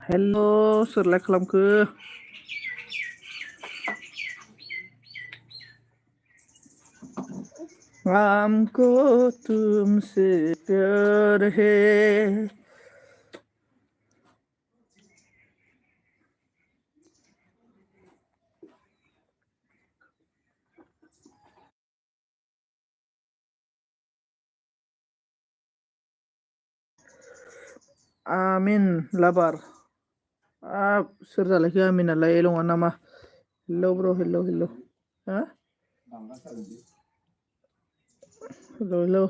हेल' सोरलाय खालामखो? हमको तुमसे प्यार है। Amin labar. Soर जालायखो आमिनालाय नङा नामा? हेल' ब्र' हेल'। हा? हेल'।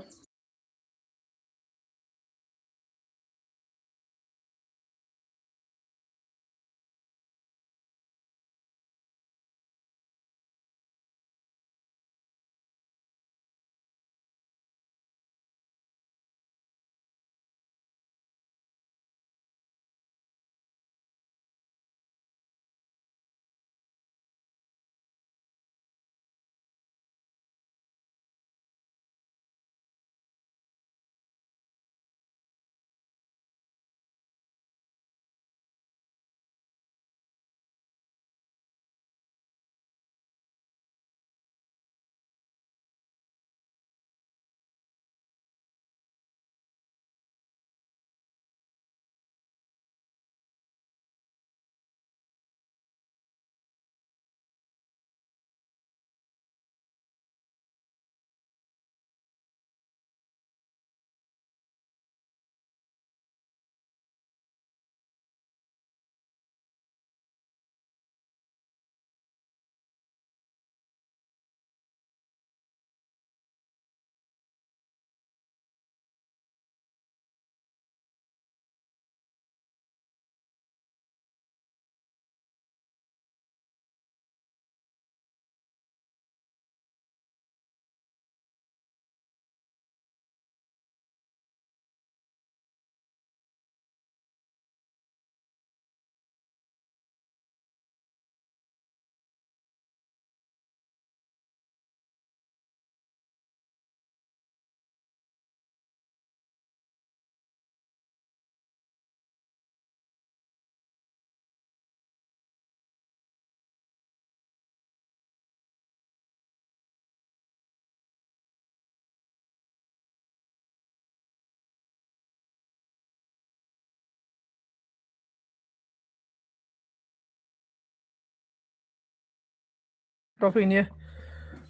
टपिकनि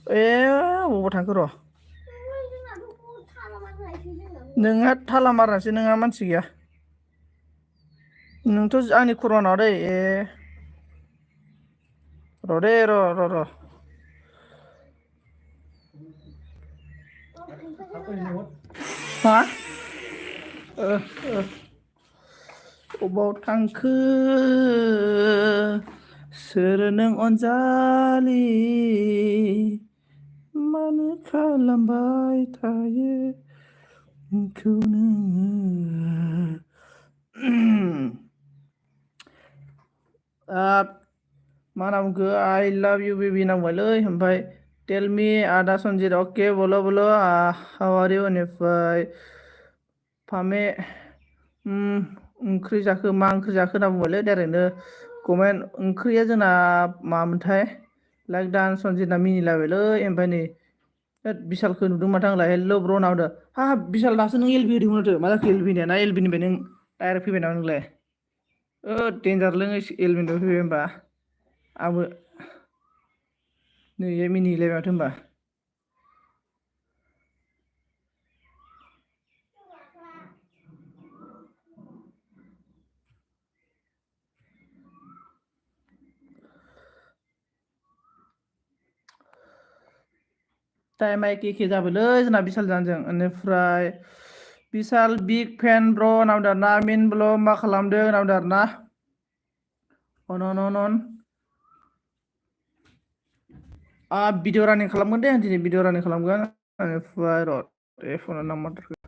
बबाव थांखो र' नोंहा थाला मारनासो नोंहा मानसि गैया नोंथ' आंनि खर'नाव दै र' दे र' हा अबाव थांखो सोर नों अनजालि मानो खालामबाय थायो आंखौ नोङो मा होनना बुंखो आइ लाभ इउ बेबि नांबायलै ओमफ्राय टेल मी आदा सनजित अके बोलो हाउ आर इउ इनिफ्राय फामे ओंख्रि जाखो मा ओंख्रि जाखो होनना बुंबायलै डाइरेक्टनो कमेन्ट ओंख्रिया जोंना मामोनथाय लाइक दा सनजितना मिनिलायबायलै ओमफ्राय नै बिशालखौ नुदों माथो आंलाय हेल' ब्र' होनना हरदों बिशाल दासो नों एलबि होदोंमोन माथो मा जाखो एलबिनिया ना एलबिनिफ्राय नों डाइरेक्ट फैबाय नामा नोंलाय देन्जारलै एलबिनिफ्राय फैबाय होमबा आंबो नै मिनिलायबाय माथो होमबा टाइमा एखे जाबायलै जोंना बिशाल जानोजों बेनिफ्राय बिशाल बिग फेन ब्र' नावदार ना आमिन ब्र' मा खालामदों नावदार ना अन भिडिअ रानिं खालामगोन दे आं दिनै भिडिअ रानिं खालामगोन बेनिफ्राय र' फना नाम्बारखौ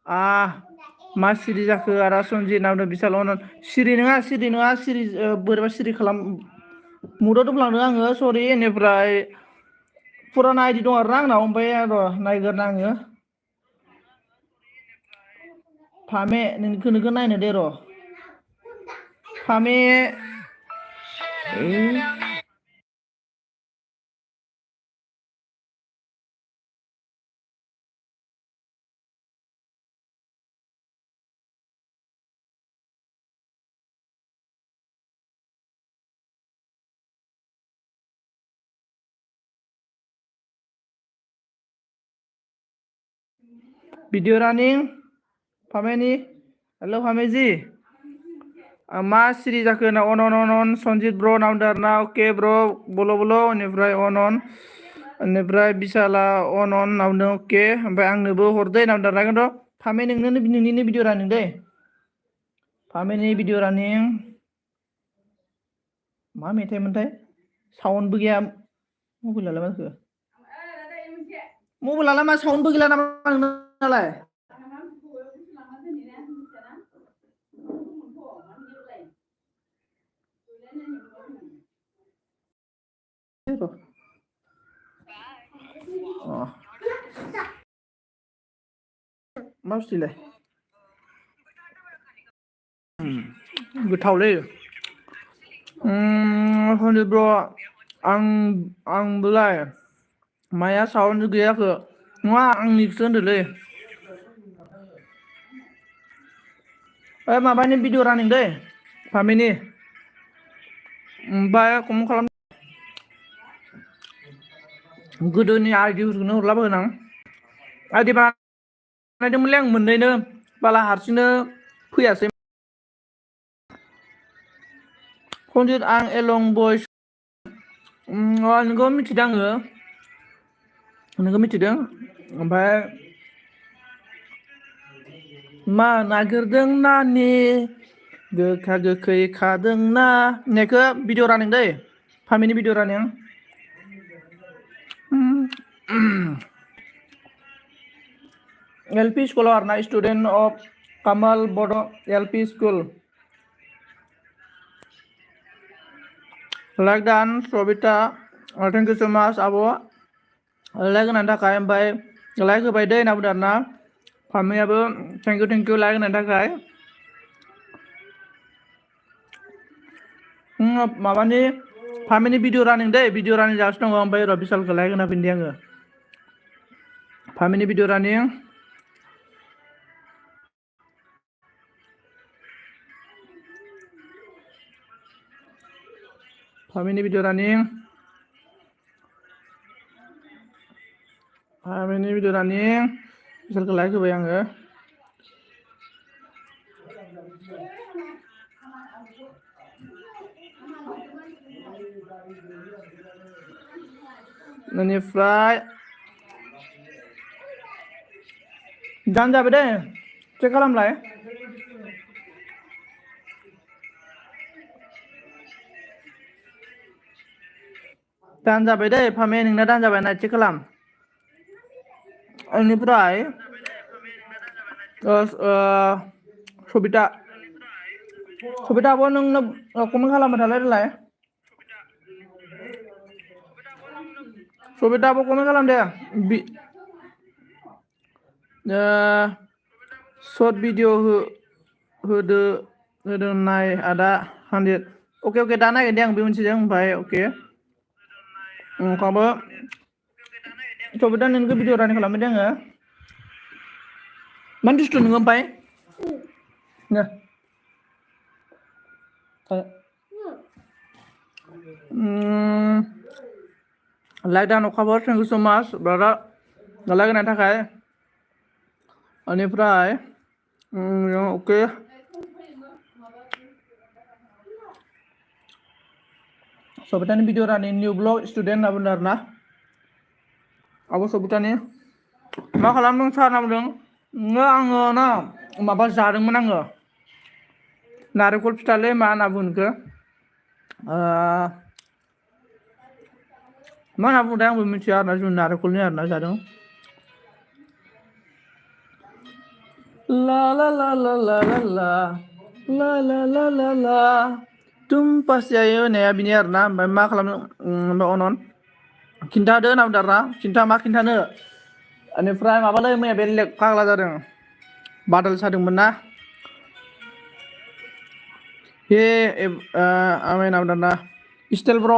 मा सिरि जाखो आदा सनजित नावदों बिशाल अनन सिरि नङा सिरि बोरैबा सिरि खालाम मुदाव दोनलांदों आङो सरि इनिफ्राय फुराना आइडि दं आरोना आंनाव ओमफ्राय र' नायग्रोना आङो फामे नोंखौ नायनो दे र' फामे भिडिअ रानिं फामेनि हेल' फामेजि मा सिरि जाखो ना अन सनजित ब्र नावदों ना अके ब्र बोलो इनिफ्राय अनन इनिफ्राय बिशाला अनन नावदों अके ओमफ्राय आंनोबो हरदो नावदों रायगोन र' फामे नोंनिनो भिडिअ रानिं दे फामेनि भिडिअ रानिं मा मेथाइमोनथाय साउन्डबो गैया मबाइलालाय माथो मबाइलालाय मा साउन्डबो गैला नामा नोंनालाय मा बुस्थुलाय गोथावलै सनजित ब्र आंबोलाय माया साउन्ड गैयाखो नङा आंनिखौसो होनदोंलै माबानि भिडिअ रानिं दै फामिनि ओमफ्राय कमेन्ट खालाम गोदोनि आइडिफोरखौनो हरलाबोगोन आं आइडि बानायदोंमोनलै आं मोननैनो बाला हारसिंनो फैयासै सनजित आं एलं बयस नोंखौ मिथिदों आङो नोंखौ मिथिदों ओमफ्राय मा नागिरदों नानि गोखा गोखै खादोंना होननायखौ भिडिअ रानिं दै फामिनि भिडिअ रानिं एल पि स्कुलाव आरोना स्टुडेन्ट अफ कामाल बड' एल पि स्कुल लाइक दान सबिता थेंक इउ सो माच आब' लाइक होनायनि थाखाय ओमफ्राय लाइक होबाय दै होनना बुंदों आरोना फामियाबो थेंक इउ लाइक होनायनि थाखाय माबानि फामिनि भिडिअ रानिं दै भिडिअ रानिं जागासिनो दङ ओमफ्राय र' बिशालखौ लाइक होना फिनदि आङो फामिनि भिडिअ रानिं फामिनि भिडिअ रानिं फामिनि भिडिअ रानिं बिशालखौ लाइक होबाय आङो बेनिफ्राय दान जाबाय दे चेक खालामलाय दान जाबाय दै फामे नोंना दान जाबाय ना चेक खालाम बेनिफ्राय सबिता आब' नोंनो कमेन्ट खालामबाय थालाय देलाय सबिता आब' कमेन्ट खालाम दे सर्ट भिडिअ होदो नाय आदा 100 अके दा नायगोन दे आं बे मोनसेजों ओमफ्राय अके ओंखाबो सबिता नोंखौ भिडिअ रानिं खालामबाय दे आङो मानो दुस्थु नोङो ओमफ्राय लाइक दान अखाफोर थेंक इउ सो माच ब्रादार लाइक होनायनि थाखाय बेनिफ्राय अके सबितानि भिडिअ रानिं निउ ब्लग स्टुडेन्ट होनना बुंदों आरोना आब' सबितानि मा खालामदों सार होनना बुंदों आङो ना माबा जादोंमोन आङो नारेंखल फिथालै मा होनना बुङो बेखौ मा होनना बुंदों आंबो मिथिया आरोना जों नारेंखलनि आरोना जादों La la la la la la la la la la la la तुम पास जायो होननाया बिनि आरोना ओमफ्राय मा खालामनो ओमफ्राय अनन खिन्थादो होनना बुंदों आरोना खिन्था मा खिन्थानो बेनिफ्राय माबालै मैया बेलेग फाग्ला जादों बादल सादोंमोन ना हे आमाय नाम दाना स्टाइल ब्र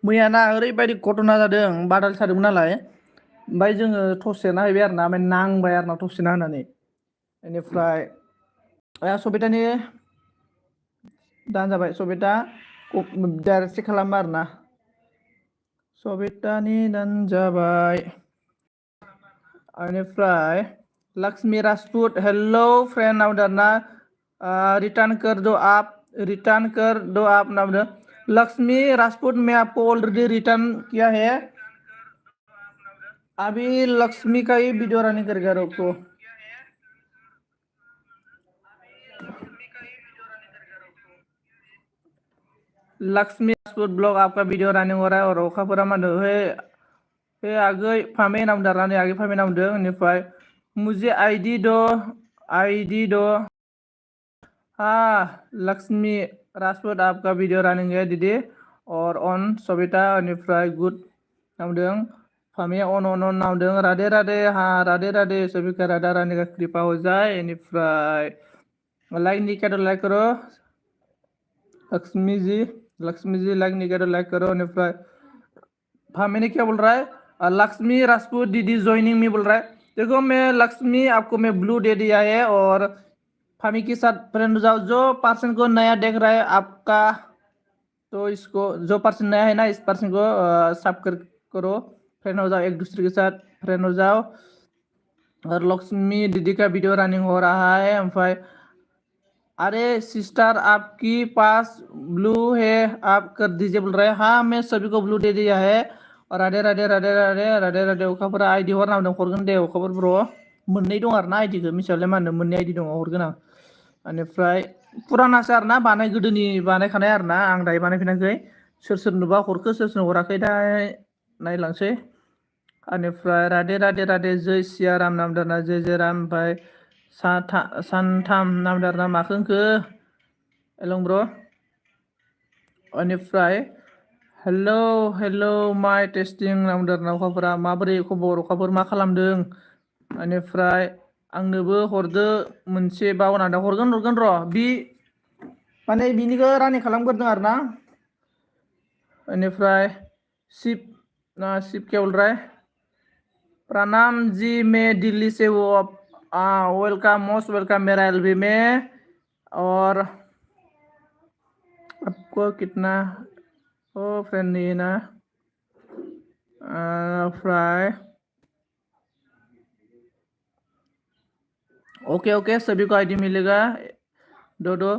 मैयाना ओरैबायदि घटना जादों बादल सादोंमोन नालाय ओमफ्राय जोङो टस सेरना हैबाय आरोना ओमफ्राय नांबाय आरोना टस सेरना होनानै बेनिफ्राय सबितानि दान जाबाय सबिता डाइरेक्ट चेक खालामो आरोना सबितानि दान जाबाय बेनिफ्राय लक्ष्मी राजपूत हेलो फ्रेंड नाम दाना रिटर्न कर दो आप नाम दो लक्ष्मी राजपूत मैं आपको ऑलरेडी रिटर्न किया है अभी लक्ष्मी का ही वीडियो रनिंग करेगा रोको लक्ष्मी राजपूत ब्लॉग आपका वीडियो रनिंग हो रहा है और अखाफोरा मा होनदों हे आगै फामे नाम दारनानै आगै फामे नाम होनदों बेनिफ्राय मुझे आईडी दो हाँ लक्ष्मी राजपूत आपका वीडियो रनिंग है दीदी और ऑन सबिता बेनिफ्राय good नामदों Phame on नामदों Radhe Radhe हाँ राधे राधे सबिका राधा रानी का कृपा हो जाए बेनिफ्राय लाइक नहीं किया तो लाइक करो लक्ष्मी जी लाइक नहीं किया तो लाइक करो बेनिफ्राय फामे ने क्या बोल रहा है लक्ष्मी राजपूत दीदी ज्वाइनिंग मी बोल रहा है देखो मैं लक्ष्मी आपको मैं ब्लू दे दिया है और फामी के साथ फ्रेंड हो जाओ जो पर्सन को नया देख रहा है आपका तो इसको जो पर्सन नया है ना इस पर्सन को सब करो फ्रेंड हो जाओ एक दूसरे के साथ फ्रेंड हो जाओ और लक्ष्मी दीदी का वीडियो रनिंग हो रहा है एम्फाई अरे सिस्टर आपकी पास ब्लू है आप कर दीजिए बोल रहे हैं हाँ मैं सभी को ब्लू दे दिया है और राधे राधे राधे राधे राधे राधे अखाफोरा आइडि हरनांदों हरगोन दे अखाफोर ब्र मोननै दं आरोना आइडिखौ मिथियालाय मा होनो मोननै आइडि दङ हरगोन आं बेनिफ्राय पुरानासो आरोना गोदोनि बानायखानाय आरोना आं दायो बानायफिनाखै सोर सोरनोबा हरखो सोर सोरनो हराखै दा नायलांसै बेनिफ्राय राधे राधे राधे जय सिया राम नाम दाना जय राम ओमफ्राय सानथाम नाम दाना माखो होनखो एलं ब्र बेनिफ्राय हेल' माइ टेस्टिं नाम दाना अखाफोरा माबोरै खबर अखाफोर मा खालामदों बेनिफ्राय आंनोबो हरदो मोनसे बावना हरगोन र' बि माने बिनिखौ रानिं खालामग्रोदों आरोना बेनिफ्राय शिव क्या बोल रहा है प्रणाम जी मैं दिल्ली से वो वेलकम मोस्ट वेलकम मेरा एलबी में और आपको कितना ओ फ्रेंड नहीं है ना फ्राई ओके सभी को आईडी मिलेगा दो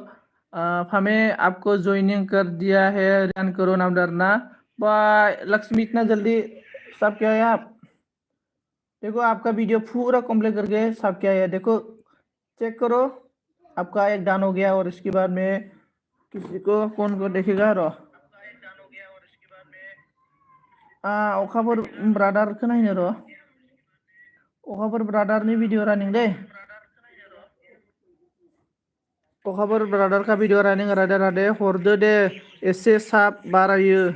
फामे आपको ज्वाइनिंग कर दिया है रन करो नाम डरना बाय लक्ष्मी इतना जल्दी सब क्या है आप देखो आपका वीडियो पूरा कंप्लीट करके सब क्या है देखो चेक करो आपका एक डन हो गया और इसके बाद में किसी को कौन को देखेगा रो अखाफोर ब्रादारखौ नायनो र' अखाफोर ब्रादारनि भिडिअ रानिं दे अखाफोर ब्रादार का भिडिअ रानिं राधे राधे हरदो दे एसे साब बारायो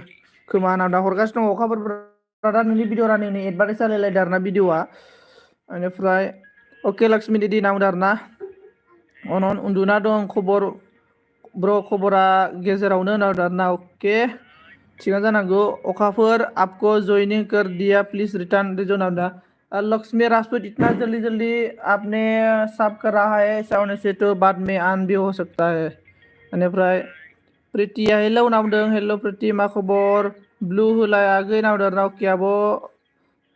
खोमा नाम हरगासिनो दङ अखाफोर ब्रादार नोंनि भिडिअ रानिंनि एडभार्टाइज जालायलायदों आरोना भिडिअआ बेनिफ्राय अके लक्ष्मी दीदी नाम आरोना अनन उन्दुना दं खबर ब्र खबरा गेजेरावनो आरोना अके थिगानो जानांगौ अखाफोर आपको ज्वाइनिंग कर दिया प्लीज रिटर्न जो नाम लक्ष्मी राजपूत इतना जल्दी जल्दी आपने सब कर रहा है ऐसा होने से तो बाद में आन भी हो सकता है बेनिफ्राय प्रीतिया हेलो नामदों हेलो प्रीति मा खबर ब्लू होलाय आगै नामदों रावकियाबो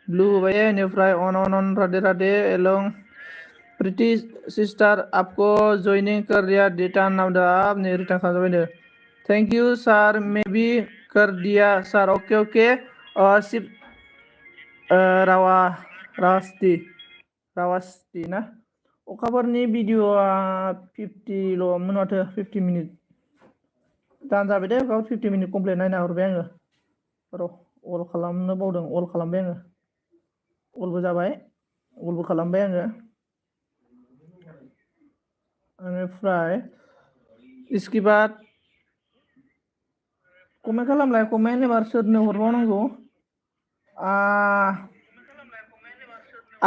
ब्लू होबाय बेनिफ्राय अन राधे राधे एलं प्रीति सिस्टर आपको ज्वाइनिंग कर दिया रिटर्न नामदों आपने रिटर्न खालामबाय थैंक यू सर मैं भी कर दिया सर ओके शिव रावास्ति ना अखाफोरनि भिडिअआ 50ल'मोन माथो 50 मिनिट दान जाबाय दे 50 मिनिट कमप्लिट नायना हरबाय आङो र' अल खालामनो बावदों अल खालामबाय आङो अलबो जाबाय अलबो खालामबाय आङो बेनिफ्राय इसके बाद कमेन्ट खालामलाय कमेन्ट एबार सोरनो हरबावनांगौ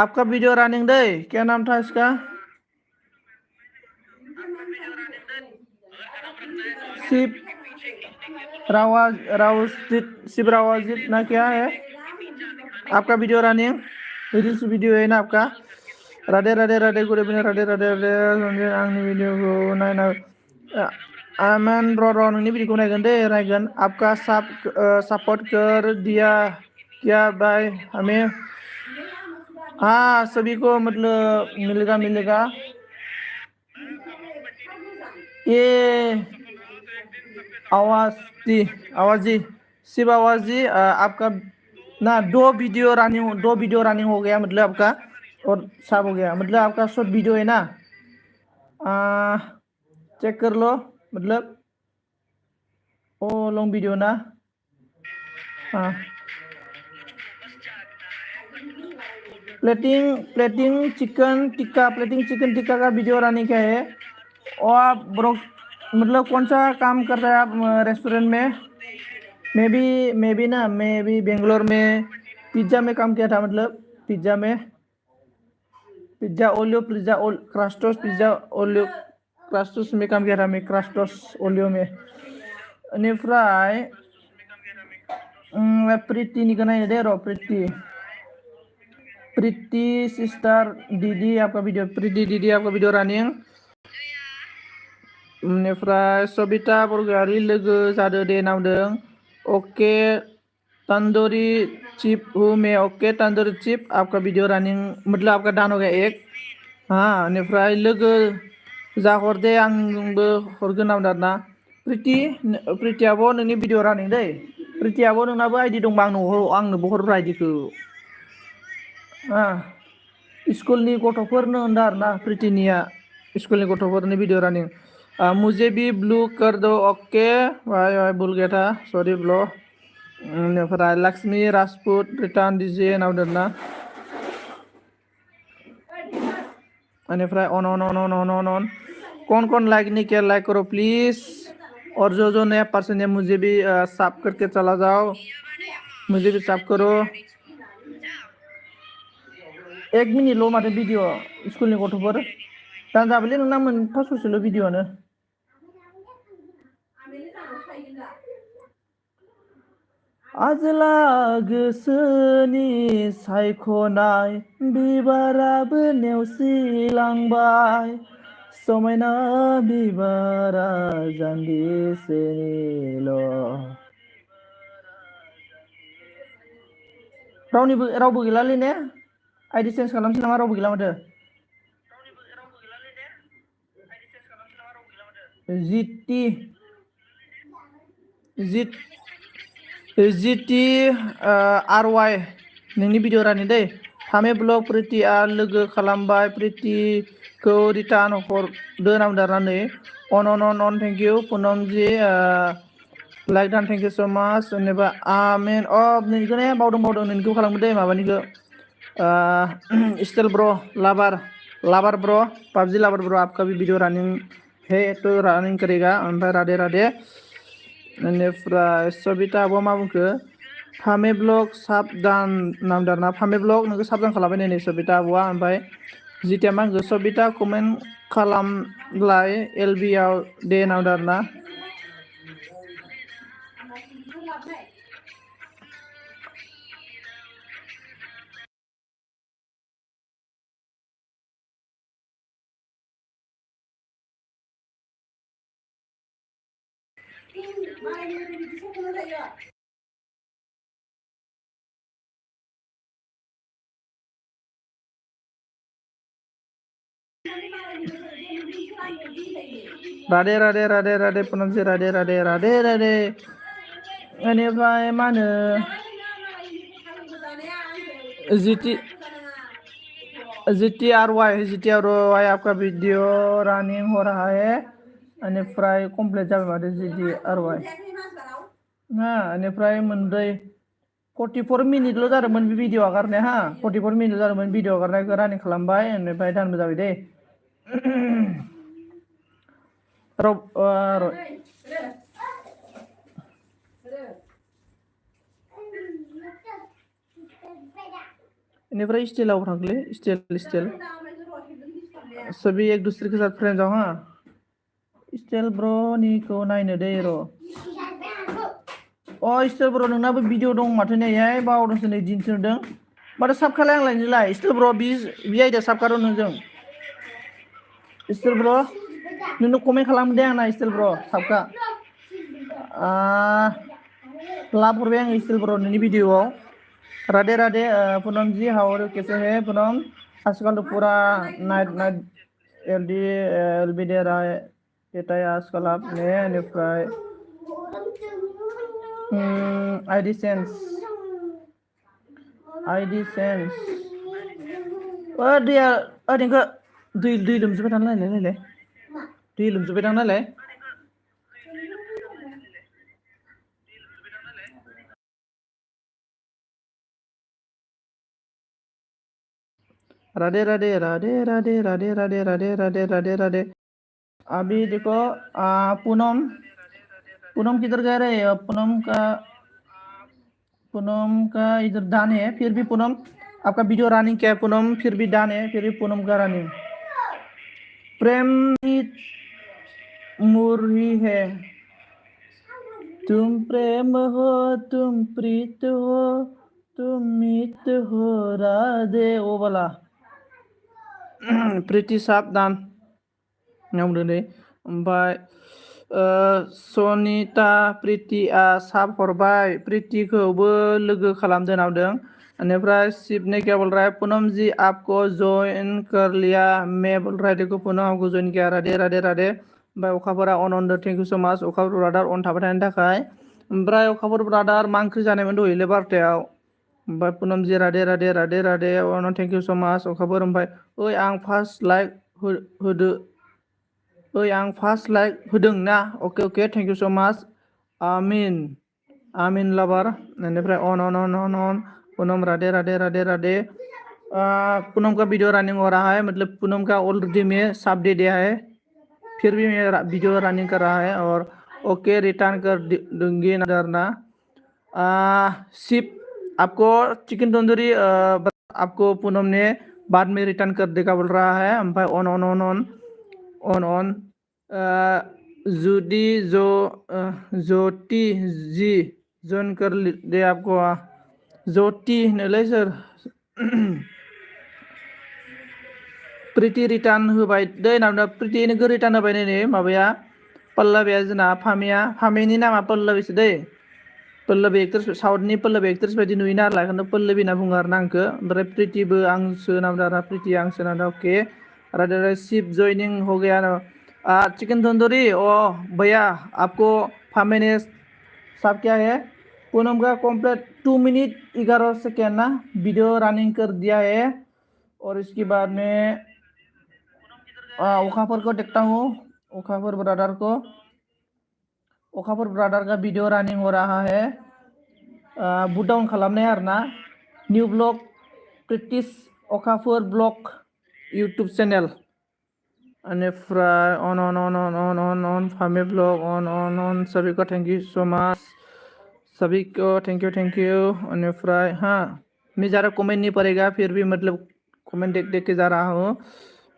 आपका वीडियो रनिंग दे क्या नाम था इसका शिव शिव रावाजित ना क्या है आपका वीडियो रनिंग रील्स वीडियो है ना आपका राधे राधे राधे गुड इवनिंग राधे राधे राधे आंनि वीडियोखौ नायना आमेन र' नोंनि वीडियोखौ नायगोन दे नायगोन आपका सपोर्ट कर दिया क्या भाई हमें हाँ सभी को मतलब मिलेगा ये आवाजी शिव आवाजी आपका ना दो वीडियो रनिंग हो गया मतलब आपका और सब हो गया मतलब आपका शॉर्ट वीडियो है ना चेक कर लो मतलब ओ लॉन्ग वीडियो ना हाँ प्लेटिंग चिकन टिक्का का वीडियो रनिंग क्या है और आप ब्रो मतलब कौन सा काम कर रहे हैं आप रेस्टोरेंट में मैं भी बेंगलोर में पिज्ज़ा में काम किया था मतलब पिज्ज़ा ओलियो क्रास्टोस में काम किया था मैं क्रास्टोस ओलियो में बेनिफ्राय प्रीतिनिखौ नायनो दे र' प्रीति सिस्टर दीदी आपका वीडियो प्रीति दीदी आपका वीडियो रनिंग बेनिफ्राय सबिता बरगयारि लोगो जादो दे नावदों ओके तंदूरी चिप हूँ मैं ओके तंदूरी चिप आपका वीडियो रनिंग मतलब आपका डान हो गया एक हाँ बेनिफ्राय लोगो जाहर दे आंबो हरगोन नावदों आरोना प्रीतियाबो नोंनि वीडियो रनिंग दै प्रीतियाबो नोंनाबो आइडि दंबा आंनोबो हरब्रा आइडिखौ स्कुलनि गथ'फोरनो होनदों आरोना प्रीतिनिया स्कुलनि गथ'फोरनि भिडिअ रनिं मुझे भी ब्लू कर दो ओके भाई भूल गया था सॉरी ब्रो बेनिफ्राय लक्ष्मी राजपूत रिटार्न डीजे नावदों ना बेनिफ्राय ऑन कौन लाइक नहीं किया लाइक करो प्लीज और जो नया पर्सन है मुझे भी सब करके चला जाओ मुझे भी सब करो 1 मिनिटल' माथो भिडिअ स्कुलनि गथ'फोर दानजाबायलै नोंना मोनफा ससेल' भिडिअ'आनो आजोला गोसोनि सायख'नाय बिबाराबो नेवसिलांबाय समायना बिबारा जान्दिसेनिल' रावबो गैलालै ने आइडि चेन्ज खालामसै नामा रावबो गैला माथो जिटि आरवाइ नोंनि भिडिअ रानि दै थामे ब्लग प्रितिआ लोगो खालामबाय प्रितिखौ रिटार्न हरदो नामदारनानै अन थेंक इउ पुनमजि लाइक दान थेंक इउ सो माच जेनेबा आमेन नोंनिखौ ने बावदों नोंनिखौ खालामगोन दे माबानिखौ style bro lover bro PUBG lover bro आपका भी वीडियो रनिंग है तो रनिंग करेगा ओमफ्राय राधे राधे बेनिफ्राय सबिता आब'आ मा बुंखो फामे ब्लग साबधान नामदारना फामे ब्लग नोंखौ साबधान खालामबाय नै सबिता आब'आ ओमफ्राय जितिया मा होनखो सबिता कमेन्ट खालामलाय एलबिआव दे नामदारना राधे राधे राधे राधे पुनमजि राधे राधे राधे राधे बेनिफ्राय मा होनो जीटी आर वाई आपका वीडियो रनिंग हो रहा है बेनिफ्राय कमप्लीट जाबाय माथो जीटी आर वाई बेनिफ्राय मोनब्रै 44 मिनिटल' जादोंमोन बे भिडिअ आगारनाया 44 मिनिट जादोंमोन भिडिअ आगारनायखौ रानिं खालामबाय बेनिफ्राय दानबो जाबाय दे Rob, इनिफ्राय स्टाइलाव थांलै स्टाइल सभी एक दूसरे के साथ फ्रेंड जाओ हाँ स्टाइल ब्र'निखौ नायनो दे र' स्टाइल ब्र' नोंनाबो भिडिअ दं माथो नैहाय बावदोंसो नै दिन्थिहरदों माथो साबखालाय आंलाय नोंलाय स्टाइल ब्र' बि आइडिया साबखादों नोंजों स्टाइल ब्र' नोंनो कमेन्ट खालामदे आंना स्टाइल ब्र' साबखा लाभ हरबाय आङो स्टाइल ब्र' नोंनि भिडिअआव राधे राधे पूनम जी हाउ आर यू कैसे है पूनम आजकल तो पूरा नाइट एलबी देर देताय आजकल आपने इनिफ्राय आइडि सेन्स दैया ओरैनो दै लोमजोबबाय थानो नायलाय दै लोमजोबबाय थानो नायलाय राधे राधे राधे राधे राधे राधे राधे राधे राधे राधे अभी देखो पूनम किधर गए रहे पूनम का इधर डन है फिर भी पूनम आपका वीडियो रनिंग क्या है पूनम फिर भी डन है फिर भी पूनम का रनिंग प्रेम मुरही है तुम प्रेम हो तुम प्रीत हो तुम मित हो राधे वो वाला प्रीति साबधान बुंदों दे ओमफ्राय सनिता प्रीतिया साब हरबाय प्रीतिखौबो लोगो खालामदो नावदों बेनिफ्राय शिव ने क्या बोल रहा है पूनम जी आपको ज्वाइन कर लिया मैं बोल रहा है देखो पूनम आपको ज्वाइन किया राधे राधे राधे ओमफ्राय अखाफोरा अन थेंक यू सो माच अखाफोर ब्रादार अन थाबाय थानायनि थाखाय ओमफ्राय अखाफोर ब्रादार मा ओंख्रि जानायमोन दहैले बारथायाव ओमफ्राय पूनम जी राधे राधे राधे राधे अन थेंक यू सो माच अखाफोर ओमफ्राय ओइ आं फार्स्ट लाइक होदो ओइ आं फार्स्ट लाइक होदों ना अके थेंक यू सो माच आमिन लाभार बेनिफ्राय अन पूनम राधे राधे राधे राधे पूनम का वीडियो रनिंग हो रहा है मतलब पूनम का ऑलरेडी में साफ दे दिया है फिर भी मैं वीडियो रनिंग कर रहा है और ओके रिटर्न कर दूंगी नजर ना शिप आपको चिकन तंदूरी आपको पूनम ने बाद में रिटर्न कर देगा बोल रहा है ओमफ्राय अन जुदी ज्योति जी जॉइन कर दे आपको ज्योति होनोलै सोर प्रीति रिटार्न होबाय दै नावदा प्रीति नोगो रिटार्न होबाय नै माबाया पल्लबिया जोंना फामिनि नामा पल्लबिसो दै पल्लबि एक्ट्रेस साउथनि पल्लबि एक्ट्रेस बायदि नुयोना आरो लायखौनो पल्लबि होनना बुङो आरो ना आंखौ ओमफ्राय प्रीतिबो आंसो नावदा आरो प्रीति आंसो नावदा अके राधे शिप जॉइनिंग हो गया ना चिकन तंदूरी भैया आपको 5 मिनट सब क्या है पूनम का कंप्लीट 2 मिनट 11 सेकेंड ना वीडियो रनिंग कर दिया है और इसके बाद में ओखाफोर को देखता हूँ ओखाफोर ब्रदर का वीडियो रनिंग हो रहा है बुट डाउन खालामनाय आरो ना न्यू ब्लॉग प्रेक्टिस ओखाफोर ब्लॉग यूट्यूब चैनल बेनिफ्राय अन फामी ब्लॉग अन सभी को थैंक यू सो मच सभी को थैंक यू बेनिफ्राय हाँ मैं ज़्यादा कमेंट नहीं पड़ेगा फिर भी मतलब कमेंट देख के जा रहा हूँ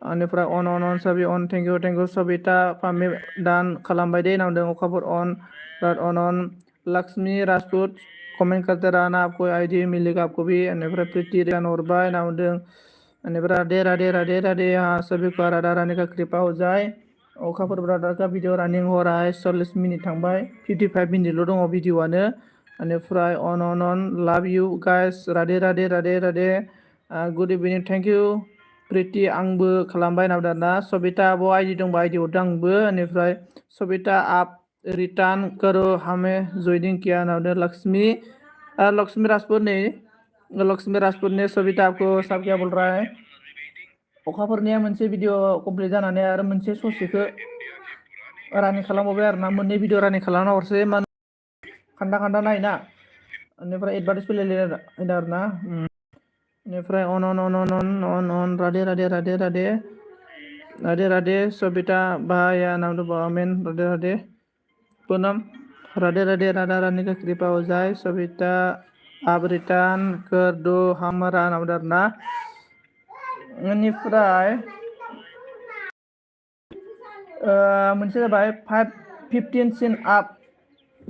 बेनिफ्राय अन सभी अन थैंक यू सबिता फामी दान खालामबाय दे नावदों अखाफोर अन लक्ष्मी राजपूत कमेंट करते रहना आपको आईडी मिलेगा आपको भी बेनिफ्राय प्रीति दान हरबाय नावदों बेनिफ्राय राधे राधे राधे हाँ सभी को राधा रानी का कृपा हो जाए अखाफोर ब्रादर का वीडियो रनिंग हो रहा है 40 मिनट थांबाय 55 मिनटल' दङ भिडिअआनो बेनिफ्राय अन लाभ you guys Radhe Radhe Radhe Radhe good evening thank you Priti आंबो खालामबाय नावदा ना सबिता आब' आइडि दंबा आइडि हरदों आंबो बेनिफ्राय सबिता आप रिटर्न करो हमें जॉइनिंग किया नावदों लक्ष्मी राजपूत ने सबिता आपको सब क्या बोल रहा है अखाफोरनिया मोनसे भिडिअ कमप्लिट जानानै आरो मोनसे ससेखौ रानिं खालामबावबाय आरो ना मोननै भिडिअ रानिं खालामना हरसै माने खान्दा नायना बेनिफ्राय एडभार्टाइज फैलायलाय आरो ना बेनिफ्राय अन राधे राधे राधे राधे राधे राधे सबिता bahaya नाम दो आमेन राधे राधे पूनम राधे राधे राधा रानी का कृपा हो जाए सबिता आबरितान कर दो हमारा नाम ना बेनिफ्राय मोनसे जाबाय 15 सिन आप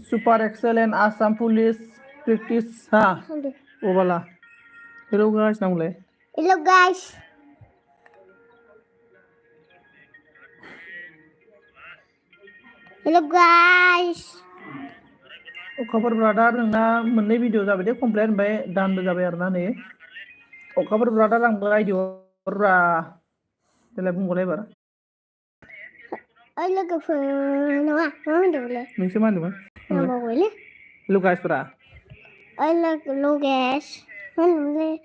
super excellent Assam police practice हा अबाला हेलौ गाइस नामलाय Hello guys. Hello guys. अखाफोर ब्रादार नोंना मोननै भिडिअ जाबाय दे कमप्लिट ओमफ्राय दानबो जाबाय आरोना नै अखाफोर ब्रादार आंबो आइडि हररा देलाय बुंबावलाय एबार Oi लोगोफोर नङा मा होनदोंमोनलाय नोंसो मा होनदोंमोन बावबायलै हेलौ गाइसफोरा oi लोगेस मा होनदोंमोनलाय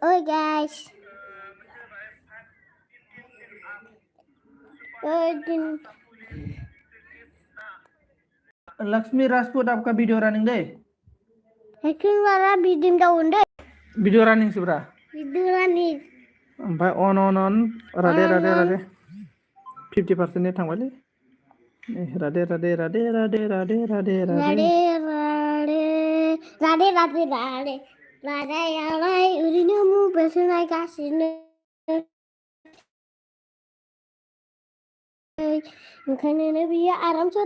oi guys लक्ष्मी राजपूत आपका वीडियो रनिंग दे Hakim वाला बिदिम दाउन दे वीडियो रनिंग से ब्रा भिडिअ रानिं ओमफ्राय अन राधे राधे राधे 50% नि थांबायलै राधे राधे राधे राधे राधे राधे राधे राधे राधायालाय ओरैनो मबाइलसो नायगासिनो ओंखायनो बियो आरामसो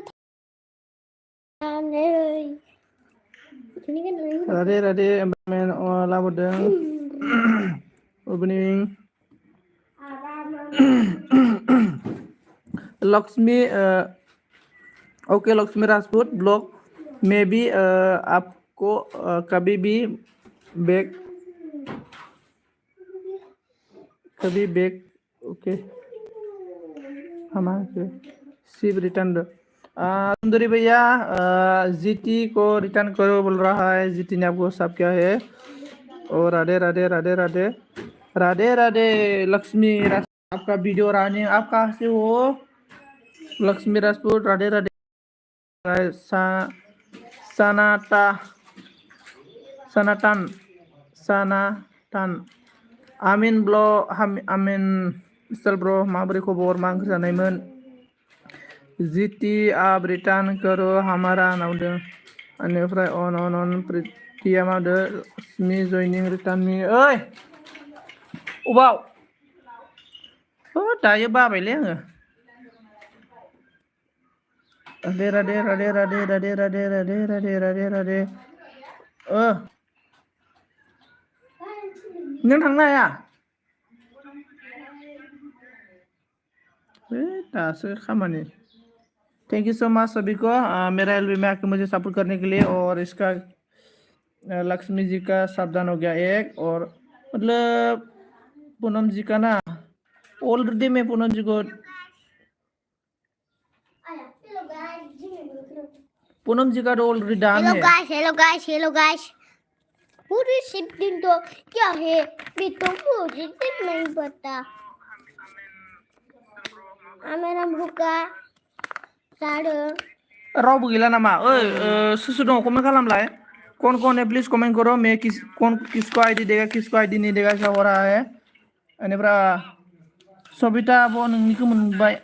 राधे राधे मेन लाबोदों इभिनिं लक्ष्मी ओके लक्ष्मी राजपूत ब्लॉग मे बी आपको कभी भी बैक ओके हमारे शिव रिटर्न सुंदरी भैया जीटी को रिटर्न करो बोल रहा है जीटी ने आपको सब क्या है और राधे राधे राधे राधे राधे राधे लक्ष्मी आपका वीडियो रनिंग आप कहाँ से हो लक्ष्मी राजपूत राधे राधे सनातन Amini blow Amini style bro माबोरै खबर मा ओंख्रि जानायमोन जीटी आप रिटर्न करो हमारा नावदों बेनिफ्राय अन प्रिटिया मावदो स्मि जयनिं रिटर्न मी ओइ अबाव दायो बाबायलै आङो राधे राधे राधे राधे राधे राधे राधे राधे राधे राधे नों थांनो हाया दासो खामानि थैंक यू सो मच सभी को मेरा एलबी में आके मुझे सपोर्ट करने के लिए और इसका लक्ष्मी जी का सावधान हो गया एक और मतलब पूनम जी का ना ऑलरेडी मैं पूनम जी को पूनम जी का तो ऑलरेडी डन है हेलो गाइस पूरी शिफ्टिंग तो क्या है ये तो मुझे नहीं पता मेरा बुका साड़ो रावबो गैला नामा ओइ सोर दङ कमेन्ट खालामलाय कौन है प्लीज कमेंट करो मैं किसको आईडी देगा किसको आईडी नहीं देगा ऐसा हो रहा है बेनिफ्राय सबिता अब नोंनिखौ मोनबाय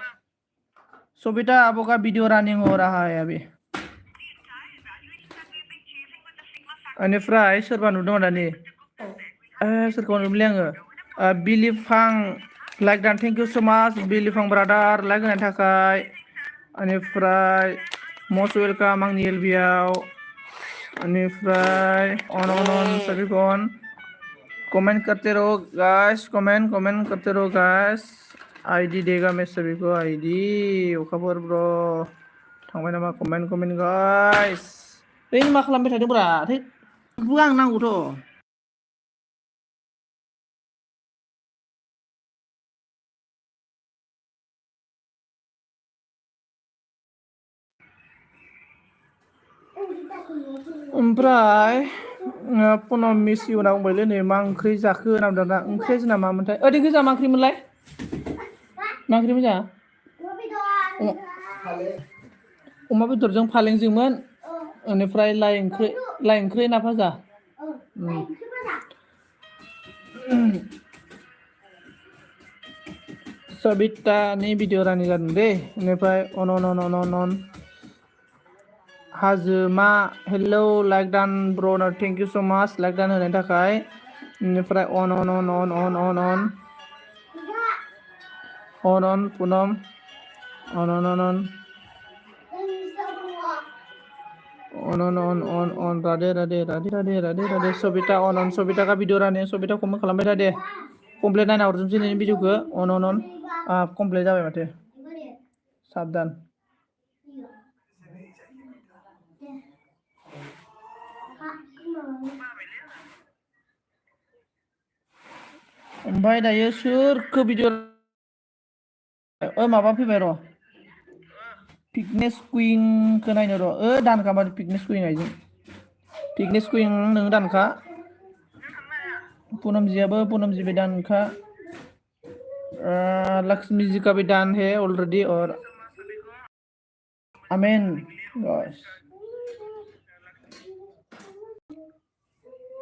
सबिता अब का वीडियो रनिंग हो रहा है अभी बेनिफ्राय सोरबा नुदों दानि सोरखौ नुदोंलै आङो बिलिफां लाइक दान थेंक यू सो माच बिलिफां ब्रादार लाइक होनायनि थाखाय बेनिफ्राय मस्ट वेलकाम आंनि एलबियाव बेनिफ्राय अन सभी कौन कमेंट करते रहो गाइस कमेंट करते रहो गाइस आईडी देगा मैं सभी को आईडी अखाफोर ब्र थांबाय नामा कमेंट गाइस ओइ मा खालामबाय थादोंब्रा थै बेखौ आं नांगौथ' ओमफ्राय पुनम मिस इउ होनना बुंबायलै नै मा ओंख्रि जाखो होनना बुंदों ना ओंख्रिया जोंना मामोनथाय ओरै गोजा मा ओंख्रिमोनलाय मा ओंख्रिमोन जोंहा अमा बेदरजों फालेंजोंमोन बेनिफ्राय लाइ ओंख्रि ना भाजा Sabitani video रानि जादों दे बेनिफ्राय अन हाजोमा हेलौ लाइक डान ब्र थेंक इउ सो माच लाइक डान होनायनि थाखाय बेनिफ्राय अन पुनम on राधे सबिता अन सबिता का भिडिअ रानि सबिता कमेन्ट खालामबाय था दे कमप्लिट नायना हरजोबसै नोंनि भिडिअखौ अन कमप्लिट जाबाय माथो साबधान ओमफ्राय दायो सोरखौ भिडिअ माबा फैबाय र' फिटनेस कुइनखौ नायनो र' दानखा माथो फिटनेस कुइन आइजों फिटनेस कुइन नों दानखा पूनमजी भी दानखा लक्ष्मी जी का भी दान है ऑलरेडी और आमीन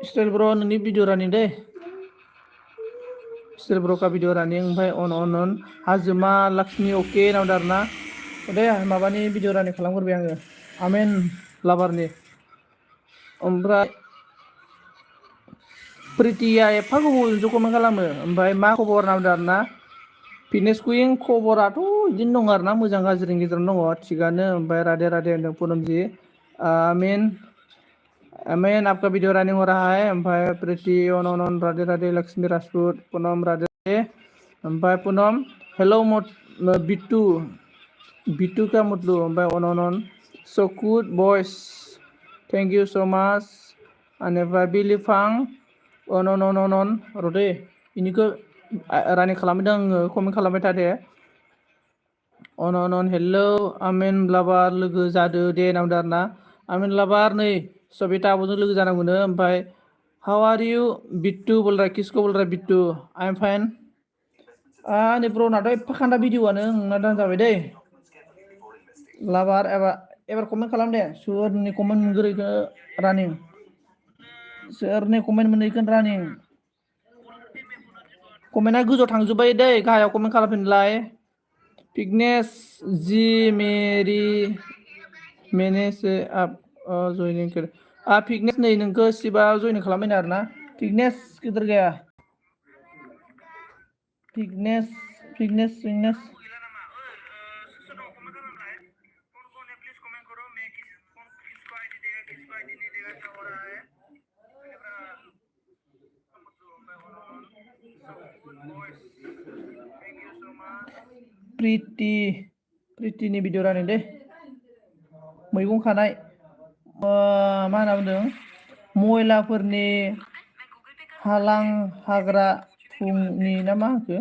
स्टाइल ब्र नोंनि भिडिअ रानि दे स्टाइल ब्र का भिडिअ रानि ओमफ्राय अन हाजोमा लक्ष्मी अके नाव दारना दे माबानि भिडिअ रानि खालामग्रोबाय आङो आमीन लाभारनि ओमफ्राय प्रितिया एफा गोबावजोंसो कमेन्ट खालामो ओमफ्राय मा खबर नांदों आरोना फिटनेस कुइन खबराथ' बिदिनो दं आरोना मोजां गाज्रिनि गेजेरावनो दङ थिगानो ओमफ्राय राधे होनदों पूनमजी आमीन आपका वीडियो रनिंग हो रहा है ओमफ्राय प्रीति अन राधे लक्ष्मी राजपूत पूनम राधे ओमफ्राय पूनम हेलो बिट्टू का मुतलु ओमफ्राय अन so good boys thank you so much बेनिफ्राय बिलिफां अन रदे इनिखौ रानि खालामदों आङो कमेन्ट खालामबाय था दे अन हेलौ आमीन लाभार लोगो जादो दे नांदों आरोना आमीन लाभार नै सबिता आब'जों लोगो जानांगौनो ओमफ्राय हाउ आर यू बिट्टू बोल रहा किसको बोल रहा बिट्टू आई एम फाइन नै ब्रनाथ' एफा खान्दा भिडिअआनो नोंना दान जाबाय दै लाभार एबार कमेन्ट खालाम दे सोरनि कमेन्ट मोनग्रोखो रानिं सोरनि कमेन्ट मोनहैगोन रानिं कमेन्टआ गोजौआव थांजोब्बाय दै गाहायाव कमेन्ट खालामफिनलाय फिटनेस जी मेरी मैंने से आप जॉइनिंग कर फिटनेस नै नोंखौ सिबा जयनिं खालामबायनो आरोना फिटनेस गिदिर गैया फिटनेस प्रितिनि भिडिअ रानि दे मैगं खानाय मा होनना बुंदों महिलाफोरनि हाग्रा फुंनि ना मा होनखो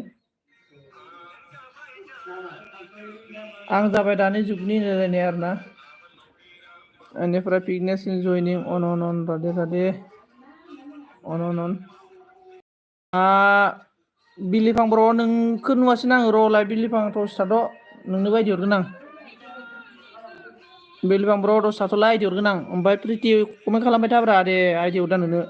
आं जाबाय दानि जुगनि रायलायनाय आरोना बेनिफ्राय फिटनेस जयनिं अन राधे अन बिलिफां बर' नोंखौ नुवासिनो आङो र' लाइ बिलिफां स्टार्ट नोंनो बायदि हरगोन आं बिलिफां बर' स्टार्ट आइडि हरगोन आं ओमफ्राय प्रिति कमेन्ट खालामबाय थाब्रा दे आइडि हरदा नोंनो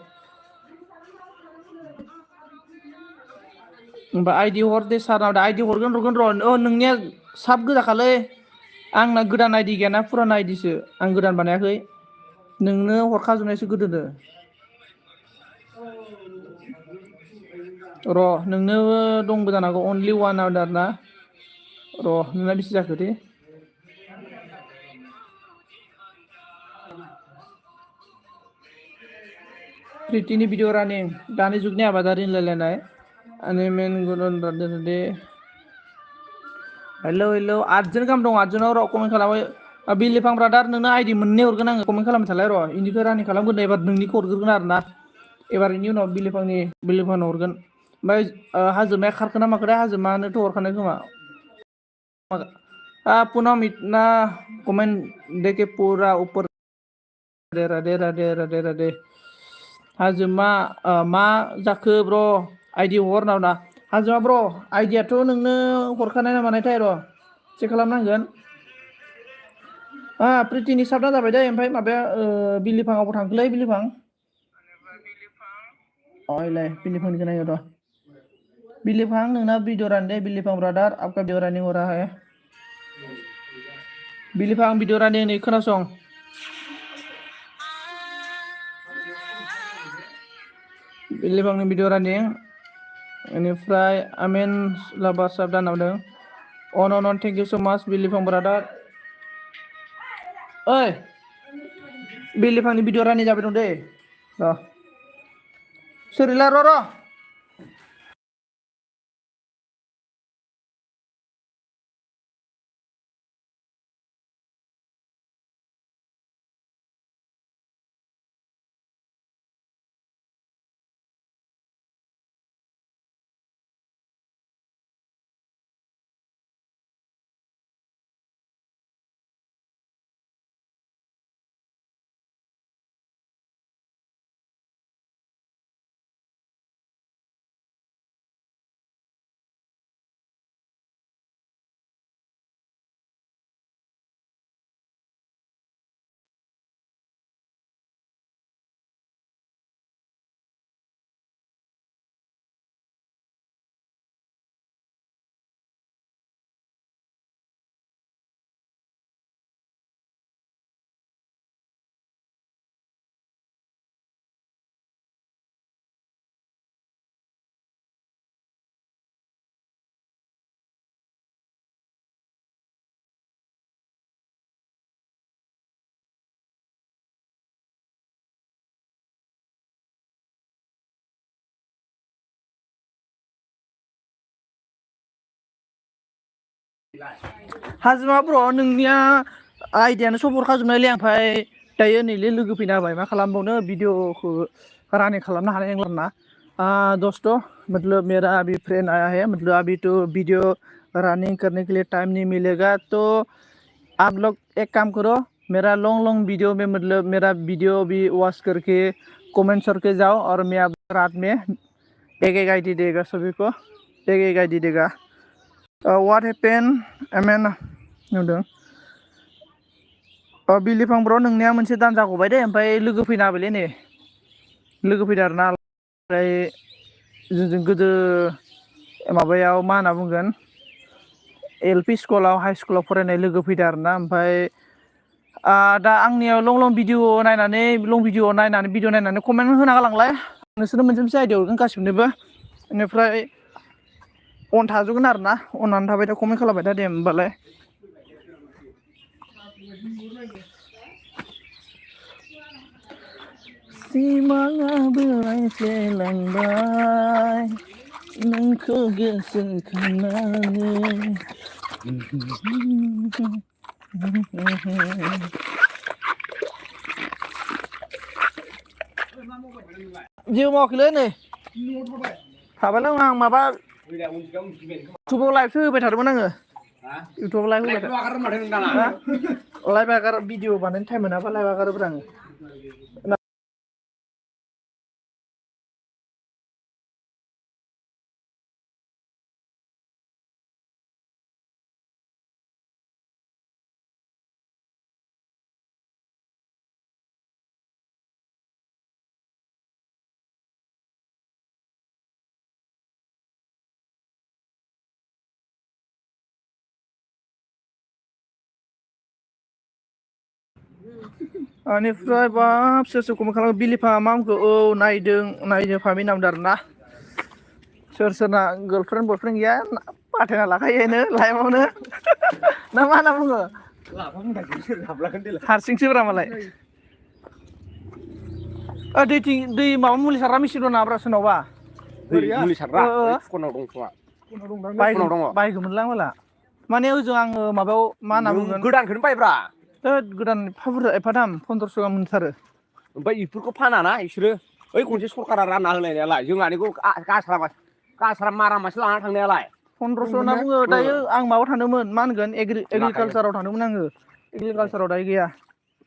ओमफ्राय आइडि हर दे सारनाव आइडि हरगोन र' नोंनिया साब गोजाखालै आंना गोदान आइडि गैयाना फुराना आइडिसो आं गोदान बानायाखै नोंनो हरखाजोबनायसो गोदोनो र' नोंनो दंबो जानो हागौ अनलि वान आरोना र' नोंना बेसे जाखो दे प्रितिनि भिडिअ रानिं दानि जुगनि आबादारि होनलायलायनाय मेन गुदन राधे हेलौ 8 जन गाहाम दं 8 जनाव र' कमेन्ट खालामबाय बिलिफां ब्रादार नोंनो आइडि मोननै हरगोन आङो कमेन्ट खालामबाय थालाय र' इनिखौ रानिं खालामगोन एबार नोंनिखौ हरग्रोगोन आरोना एबार इनि उनाव बिलिफांनो हरगोन ओमफ्राय हाजोमाया खारखोना ना माखोथाय हाजोमानोथ' हरखानाय खोमा पूनम इतना कमेंट देके पूरा ऊपर राधे हाजोमा मा जाखो ब्र आइडि हर नावना हाजोमा ब्र आइडियाथ' नोंनो हरखानाय ना मानायथाय र' चेक खालामनांगोन प्रितिनि साबना जाबाय दे ओमफ्राय माबाया बिलिफाङावबो थांखोलै बिलिफां ओइलाय बिलिफांनिखौ नायो र' बिलिफां नोंना भिडिअ रान दे बिलिफां ब्रादार आपका भिडिअ रानिंग हो रहा है बिलिफां भिडिअ रानिंग नै खोनासं बिलिफांनि भिडिअ रानिंग बेनिफ्राय आमेन लाबार साबदान हाबदों अन थेंक इउ स' माच बिलिफां ब्रादार ओइ बिलिफांनि भिडिअ रानिंग जाबाय दं दै र' सोरिला र' हाजिमा ब्र नोंनिया आइडियानो सब हरखाजोबनायलै ओमफ्राय दायो नैलै लोगो फैना होबाय मा खालामबावनो भिडिअखौ रानिं खालामनो हानाय नंला ना दोस्तों मतलब मेरा अभी फ्रेंड आया है मतलब अभी तो वीडियो रनिंग करने के लिए टाइम नहीं मिलेगा तो आप लोग एक काम करो मेरा लॉन्ग लॉन्ग वीडियो में मतलब मेरा वीडियो भी वॉच करके कमेंट्स करके जाओ और मैं अब रात में एक आईडी देगा सभी को एक आईडी देगा what happened एमेन नुदों बिलिफां ब्र नोंनिया मोनसे दान जागबाय दे ओमफ्राय लोगो फैना होबायलै नै लोगो फैदों आरोना ओमफ्राय जोंजों गोदो माबायाव मा होनना बुंगोन एलपि स्कुलाव हाइ स्कुलाव फरायनाय लोगो फैदों आरोना ओमफ्राय दा आंनियाव लं भिडिअ नायनानै भिडिअ नायनानै कमेन्ट होना गालांलाय नोंसोरनो मोनसे मोनसे आइडिया हरगोन गासिबनोबो बेनिफ्राय अन थाजोबगोन आरोना अनानै थाबाय दा कमेन्ट खालामबाय था दे होमबालाय सिमाङाबो रायज्लायलांबाय नोंखौ गोसोखांनानै जेबो मावाखैलै नै थाबायलै आं माबा इउटुबाव लाइभसो होबाय थादोंमोन आङो इउटुबाव लाइभ होबाय लाइभ आगार भिडिअ बानायनो टाइम मोनाबा लाइभ आगारोब्रा आङो बेनिफ्राय बाब सोर सोर कमेन्ट खालामो बिलिफा मामखौ औ नायदों फामि नामदों आरोना सोर सोरना गार्लफ्रेन्ड बयफ्रेन्ड गैया पाथायना लाखायोनो लाइफआवनो ना मा होनना बुङो हारसिंसोब्रा मालाय दै माबा मुलि सारग्रा मेचिन दं नाब्रा सोरनावबा मुलि सारग्रा फुकनाव दं खोमा बायगौमोनलां मला माने ओजों आङो माबायाव मा होनना बुंगोन गोदानखौनो बायब्रा गोदान एफा बुरजा एफा दाम 1500 गाहाम मोनथारो ओमफ्राय बेफोरखौ फानाना बिसोरो ओइ खनसे सरकारा रानना होलायनायालाय जोंहानिखौ गास्रा मारामासो लाना थांनायालाय 1500 होनना बुङो दायो आं माबायाव थांदोंमोन मा होनगोन एग्रिकालसाराव थांदोंमोन आङो एग्रिकालसाराव दायो गैया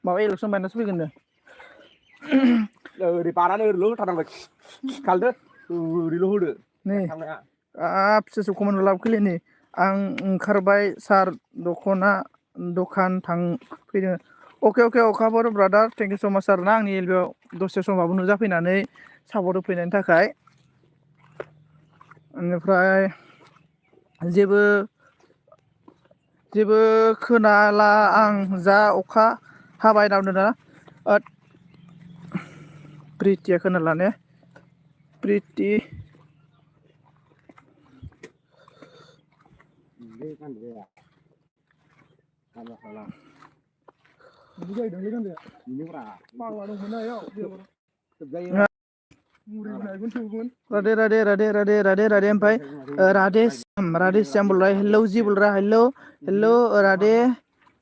माबा इलेक्सन बायनासो फैगोन नो ओरै बारानो ओरैल' होथारनांगौ खिखालदो ओरैल' होदो नै फिसो कमेन्ट लाबोखैलै नै आं ओंखारबाय सार दख'ना दखान फैदों अके अखाफोर ब्रादार थेंक इउ स' माच आरोना आंनि बेयाव दसे समाबो नुजाफैनानै सापर्ट होफैनायनि थाखाय बेनिफ्राय जेबो खोनाला आं जा अखा हाबाय दावनो ना प्रितिया खोनाला ने प्रिति राधे ओमफ्राय राधे श्याम बोल रहा है हेलो जी बोल रहा है हेलो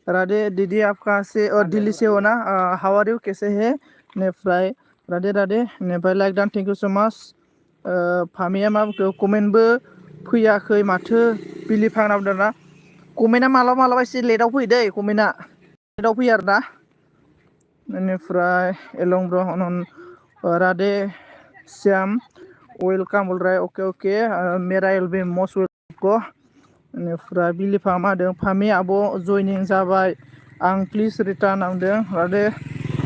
राधे दीदी आप कहाँ से और दिल्ली से हो ना हाउ आर यू कैसे है नेफ्राय राधे नेफ्राय लाइक डान थेंक इउ स' माच फामिया मा कमेन्टबो फैयाखै माथो बिलिफां होनना बुंदों ना कमेन्टआ मालाबा एसे लेटआव फैयो दै कमेन्टआ लेटआव फैयो आरो ना बेनिफ्राय एलं ब्र राधे श्याम वेलकाम बोल रहा है ओके मेरा एल बी मस्ट वेलकाम को बेनिफ्राय बिलिफां मा होदों फामि आब' जयनिं जाबाय आं प्लिज रिटार्न होनदों राधे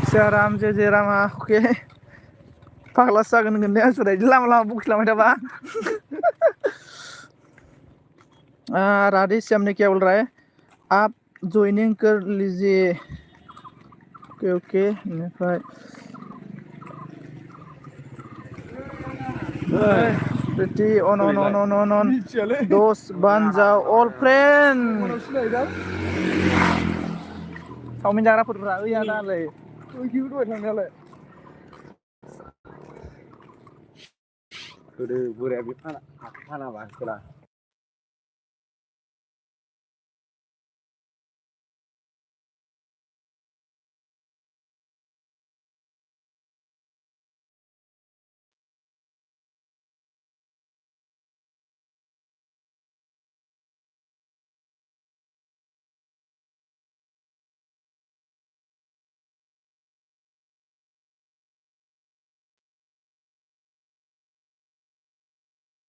सियाराम जे रामा अके फाग्लासो जागोन होनगोन दे आंसो लामा बुखिलांबाय थाबा राधे श्याम ने क्या बोल रहा है आप ज्वाइनिंग कर लीजिए ओके बेनिफ्राय प्रिति अन दस बन जाओ अल फ्रेंड चावमिन जाग्राफोरा ओइया दालाय थांनायालाय बोराया बे फानाबा होला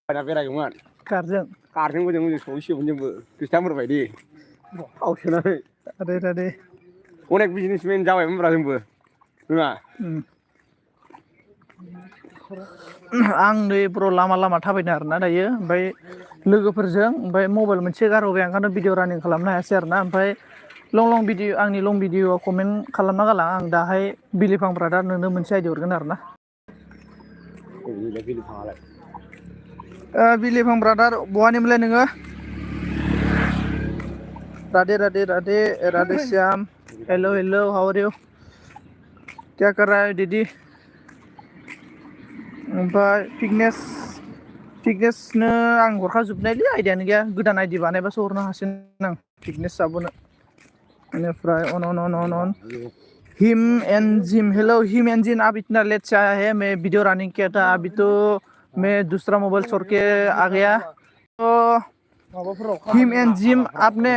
बेरायगौमोन कारजों मोजां सहैसिगौमोन जोंबो खृष्टानफोर बायदि थाव सोनानै राधे अनेक बिजनेसमेन जाबायमोनब्रा जोंबो नङा आं नै ब्र लामा थाबायदों आरोना दायो ओमफ्राय लोगोफोरजों ओमफ्राय मबाइल मोनसे गारहरबाय ओंखायनो भिडिअ रानिं खालामनो हायासै आरोना ओमफ्राय लं भिडिअ आंनि लं भिडिअआव कमेन्ट खालामना गालां आं दाहाय बिलिफां ब्रादार नोंनो मोनसे आइडिया हरगोन आरोना बिलिफां ब्रादार बहानिमोनलाय नोङो Radhe Shyam hello how are you क्या कर रहा है दीदी ओमफ्राय फिटनेसनो आं हरखाजोबनायलै आइडियानो गैया गोदान आइडि बानायबासो हरनो हासिगोन आं फिटनेस जाबोनो बेनिफ्राय अन हिम एंड जिम हेलो हिम एंड जिम आप इतना लेट से आया है मैं वीडियो रनिंग किया था अभी तो मैं दूसरा मोबाइल छोड़ के आ गया तो हिम एंड जिम आपने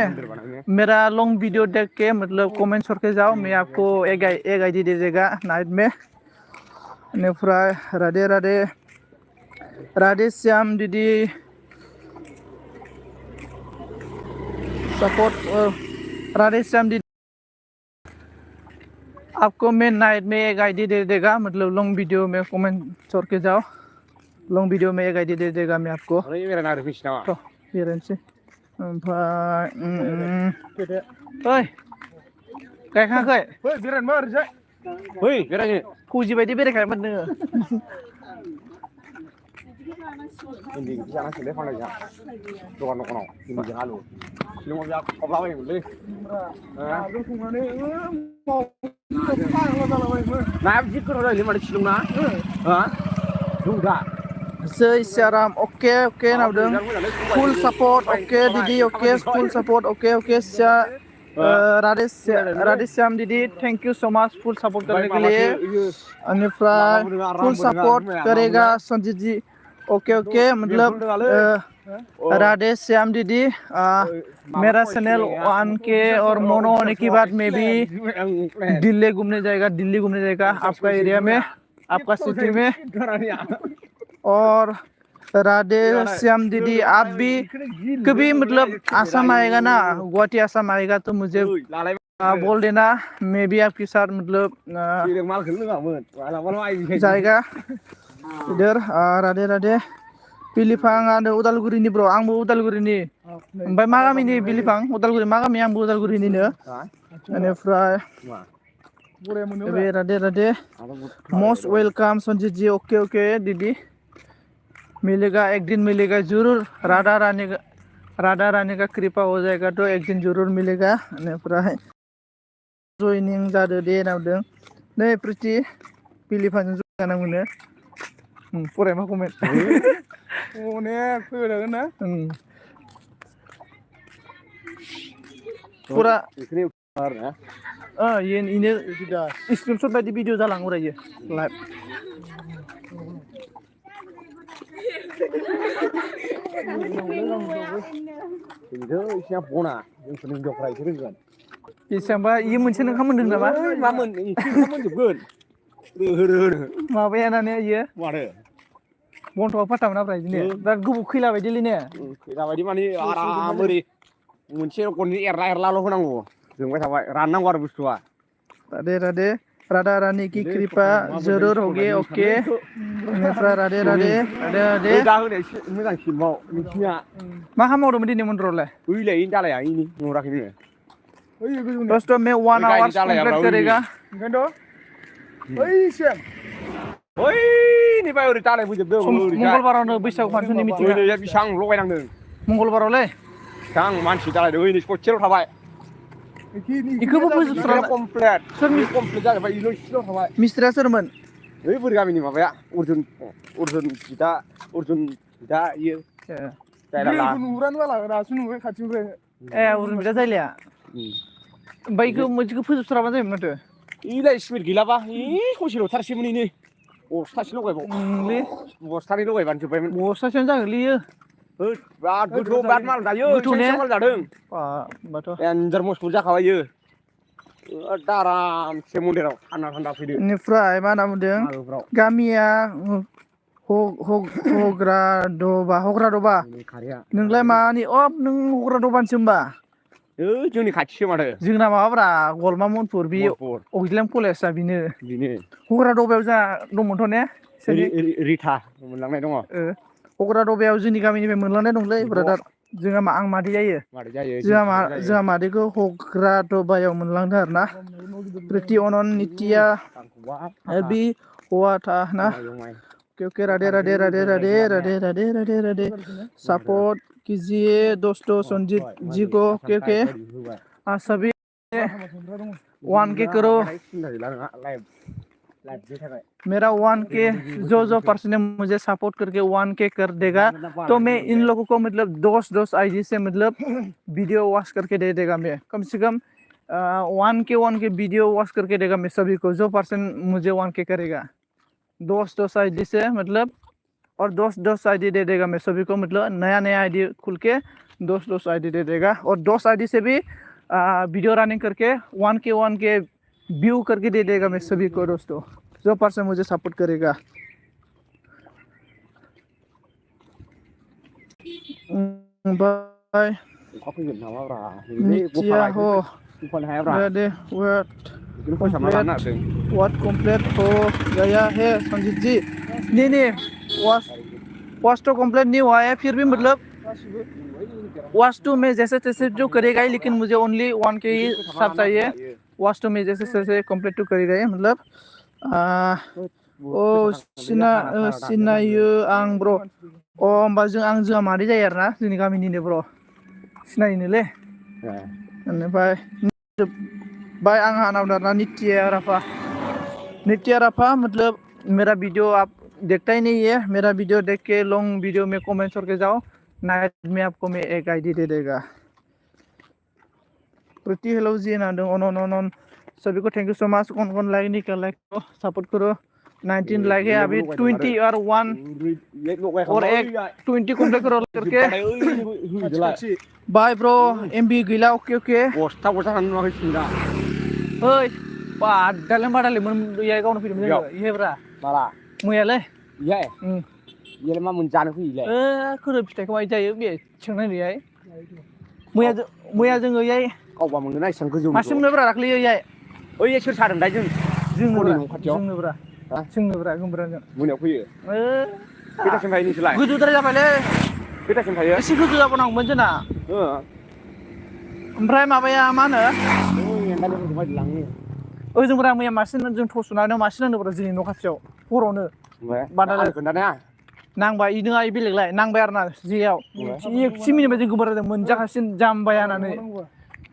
मेरा लॉन्ग वीडियो देख के मतलब कमेंट छोड़ के जाओ मैं आपको एक आईडी दे देगा नाइट में बेनिफ्राय राधे श्याम दीदी सपोर्ट राधे श्याम दीदी आपको मैं नाइट में एक आईडी दे देगा मतलब लॉन्ग वीडियो में कमेंट छोड़ के जाओ लॉन्ग वीडियो में एक आईडी दे देगा मैं आपको तो बेरायनोसै ओमफ्राय ओइ गायखाङाखै बेरायनोबा ओरैजाय बेरायनो फौजि बायदि बेरायखायोमोन नोङो जानांसिगोनलै फाननायजों दखानाव इन्दिजों आलु शिलंआव जा खबलाबायोमोनलै नाया जि गोथाव जायोलै माथो शिलंना जौदा जय सियाराम ओके नावदों फुल सपोर्ट ओके दीदी ओके फुल सपोर्ट ओके राधे श्याम दीदी thank you so much full support करने के लिए अनिफ्राय फुल सपोर्ट करेगा संजीत जी ओके मतलब राधे श्याम दीदी मेरा चैनल 1K और मोनो होने की बात में भी दिल्ली घूमने जाएगा आपका एरिया में आपका सिटी में और राधे श्याम दीदी आप भी कभी मतलब आसाम आएगा ना गुवाहाटी आसाम आएगा तो मुझे बोल देना मे बी आपके साथ मतलब Sireng mal khấn lưng malam ai जायगा इधर राधे राधे बिलिफां आरो उदालगुरिनि ब्र आंबो उदालगुरिनि ओमफ्राय मा गामिनि बिलिफां उदालगुरि मा गामि आंबो उदालगुरिनिनो बेनिफ्राय बे राधे राधे मोस्ट वेलकाम संजीत जी ओके ओके दीदी मिलेगा एक दिन मिलेगा जरूर राधा रानी का कृपा हो जाएगा तो एक दिन जरूर मिलेगा बेनिफ्राय जयनिं जादो दे नावदों नै प्रिति बिलिफांजों जगाना मोनो फरायमा कमेन्ट अनेक फैबाय थागोन ना फुरा इनो स्क्रिनशट बायदि भिडिअ जालाङो रायो live Isinya pona, yang pening dokter itu kan. बेसेबांबा इयो मोनसे ओंखाम मोनदों नामा Mamen, oंखाम मोनजोबगोन. माबायानानो इयो Waduh. बन्थ'आ फाथामोना ओमफ्राय बिदिनो बिराद गोबाव खैला बायदिलै ने Daबायदि माने आराम ओरै मोनसे गननि एरला होनांगौ जोंबाय थाबाय राननांगौ आरो बुस्थुआ राधे राधे राधा रानी की कृपा जरूर होगी ओके बेनिफ्राय राधे राधे राधे राधे दा होनाय मोजांसिनबाव नोंसिनिया मा खालामदोंमोन दिनै मन्दिरावलाय ओइलाय दालाया इनि नुराखैनो दोस्तों मैं 1 आवर्स कंप्लीट करेगा ओइनिफ्राय ओरै दालाय फोजोबदों मंगलबारावनो बैसागु फांसननि मिटिं ओइनै बेसेबां लगायनांदों मंगलबारावलै बेसेबां मानसि दालायदों ओइनै ससेल' थाबाय इखौबो फोजोबस्रांना कमप्लिट सोरनि कमप्लिट जाजोब्बाय इल' इसेल' थाबाय मिस्ट्रिया सोरमोन ओइ बोरै गामिनि माबाया अर्जुन बिदा इयो जायला नुहुरानो बाला दासो नुबाय खाथिनिफ्राय अर्जुन बिदा जायलाया ओमफ्राय इखौ फोजोबस्राबा जायोमोन माथो इलाय सिमेन्ट गैलाबा ससेल'थारसैमोन इनो बस्थासे लगायबाव बस्थानै लगायबानो जोब्बायमोन बस्थासेयानो जागोनलै इयो बिराद गोथौ बिराद माल जायो गोथौ ने माल जादों होमबाथ' एन्जार मजबुत जाखाबाय इयो आरामसे मन्दिराव थान्दा फैदो बेनिफ्राय मा होनना बुंदों गामिया हग्रादबा नोंलाय मानि नों हग्रादबानिसो होमबा जोंनि खाथिसो माथो जोंना माबाब्रा गलमा मनपुर बे अगिलेम कलेजआ बिनो हग्रादबायाव जोंहा दंमोनथ' ने रिथा मोनलांनाय दङ हग्रादबायाव जोंनि गामिनिफ्राय मोनलांनाय दंलै ब्रादार जोंहा आं मादै जायो जोंहा मादैखौ हग्रादबायाव मोनलांदों आरो ना प्रिति अनन नित्या बि हौवा था ना ओके राधे राधे राधे राधे राधे राधे राधे राधे सपोर्ट कीजिए दोस्तों संजीत जी को ओके सभी 1K करो मेरा 1K जो पर्सन ने मुझे सपोर्ट करके 1K कर देगा तो मैं इन लोगों को मतलब 10 आईडी से मतलब वीडियो वॉच करके दे देगा मैं कम से कम 1K वीडियो वॉच करके देगा मैं सभी को जो पर्सन मुझे 1K करेगा 10 आईडी से मतलब और 10 आईडी दे देगा मैं सभी को मतलब नया आईडी खुल के 10 आईडी दे देगा और 10 आईडी से भी वीडियो रनिंग करके 1K व्यू करके दे देगा मैं सभी को दोस्तों जो पर्सन मुझे सपोर्ट करेगा बाय नित्या हो दे व्हाट कंप्लीट हो गया है संजीत जी नहीं वॉच तो कंप्लीट नहीं हुआ है फिर भी मतलब वॉच टू में जैसे तैसे जो करेगा ही लेकिन मुझे ओनली 1K ही सब चाहिए वॉच टू में जैसे तैसे कंप्लीट तो करेगा ही मतलब सिनायो आं ब्र होमबा जोंहा मादै जायो आरोना जोंनि गामिनिनो ब्र सिनायोनोलै बेनिफ्राय बाय आंहा नाम दाना नित्या राफा मतलब मेरा वीडियो आप देखता ही नहीं है मेरा वीडियो देख के लॉन्ग वीडियो में कमेंट करके जाओ नाइट में आपको मैं एक आईडी दे देगा प्रीति हेलो जी ना दो ऑन सभी को थैंक यू सो मच कौन लाइक नहीं कर लाइक करो सपोर्ट करो 19 लाइक है अभी 20 और 1 और एक 20 कंप्लीट करो करके बाय ब्रो एमबी गैला ओके बस्था नुवाखै सिंगा ओइ बादाले मोन इया गावनो फैदोंमोन जोङो इहेब्रा माला मैयालै इयालाय मा मोनजानो फैयोलाय खोरोब फिथाइखौ माय जायो बे सोंनाय नैहाय मैया जोङो इयाय गावबा मोनगोन एसेबां गोजौ मासे मोनोब्रा दाख्लै ओइहाय ओइ सोर सादों दा जोंनोब्रा न' खाथियाव जोंनोब्रा हा? जोंनोब्रा गोमब्राजों मोनायाव फैयो खैथासिम थायो नोंसोरलाय गोजौद्राय जाबायलै खैथासिम थायो एसे गोजौ जाबावनांगौमोन जोंना ओ ओमफ्राय माबाया मा होनो ओइ एंगारफोरखौ बायदि लाङो ओजोंब्रा मैया मासे जों थस सुनानै मासे नांदोंब्रा जोंनि न' खाथियाव हरावनो ओमफ्राय आंनो खोन्थानाया नांबाय इनोङा बेलेगलाय नांबाय आरो ना जेयाव थिगसे मिनिबाय जों गोमोराजों मोनजाखासिन जामबाय होननानै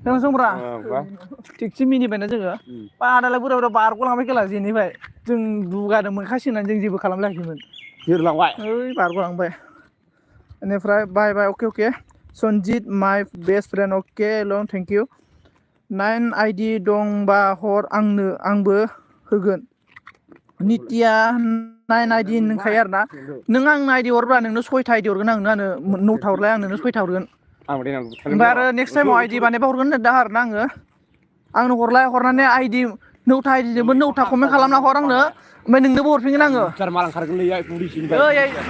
खोनासंब्रा ओमफ्राय थिगसे मिनिबायना जोङो बादालाय बुरजा बुरजा बारग'लांबाय खेला जेनिफ्राय जों दुगादों मोनखासिगोन होननानै जों जेबो खालामलायाखैमोन बिरलांबाय ओइ बारग'लांबाय बेनिफ्राय बाय बाय अके सनजित माइ बेस्ट फ्रेन्ड अके लं थेंक इउ 9 आइडि दंबा हर आंनो आंबो होगोन नितिया 9 आइडि नोंखायो आरो ना नों आंनो आइडि हरब्ला नोंनो 6था आइडि हरगोन आं आंनो 9था हरलाय आं नोंनो 6था हरगोन आं देनां बुथारगोन ओमफ्राय आरो नेक्स्ट टाइमाव आइडि बानायबा हरगोन होनदों आरो ना आंनो हरलाय हरनानै आइडि 9था आइडिजोंबो 9था कमेन्ट खालामना हर आंनो ओमफ्राय नोंनोबो हरफिनगोन आङो बुथार मालां खारगोनलै पुलिसनिफ्राय